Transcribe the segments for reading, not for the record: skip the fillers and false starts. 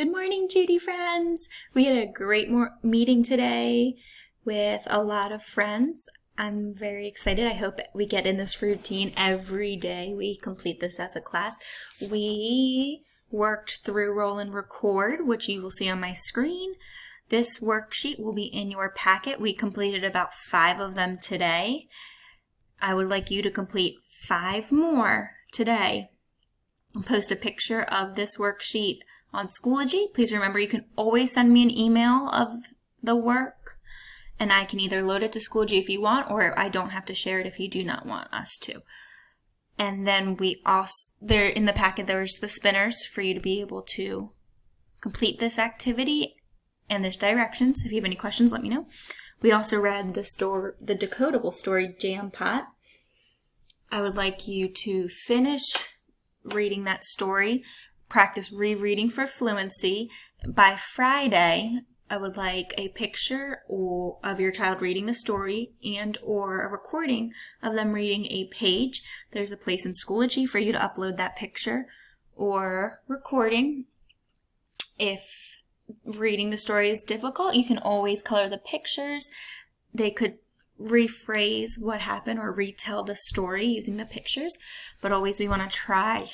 Good morning, Judy friends. We had a great meeting today with a lot of friends. I'm very excited. I hope we get in this routine every day. We complete this as a class. We worked through Roll and Record, which you will see on my screen. This worksheet will be in your packet. We completed about 5 of them today. I would like you to complete 5 more today. I'll post a picture of this worksheet on Schoology. Please remember you can always send me an email of the work, and I can either load it to Schoology if you want, or I don't have to share it if you do not want us to. And then we also, there in the packet, there's the spinners for you to be able to complete this activity, and there's directions. If you have any questions, let me know. We also read the decodable story Jam Pot. I would like you to finish reading that story, practice rereading for fluency. By Friday, I would like a picture of your child reading the story and or a recording of them reading a page. There's a place in Schoology for you to upload that picture or recording. If reading the story is difficult, you can always color the pictures. They could rephrase what happened or retell the story using the pictures, but always we want to try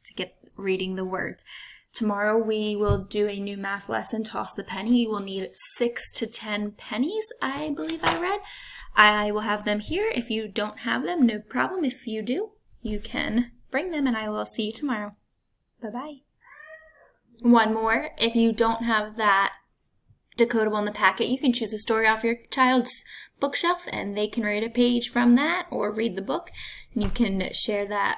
to get reading the words. Tomorrow we will do a new math lesson, Toss the Penny. You will need 6 to 10 pennies, I believe I read. I will have them here. If you don't have them, no problem. If you do, you can bring them, and I will see you tomorrow. Bye-bye. One more, if you don't have that decodable in the packet, you can choose a story off your child's bookshelf and they can read a page from that or read the book, and you can share that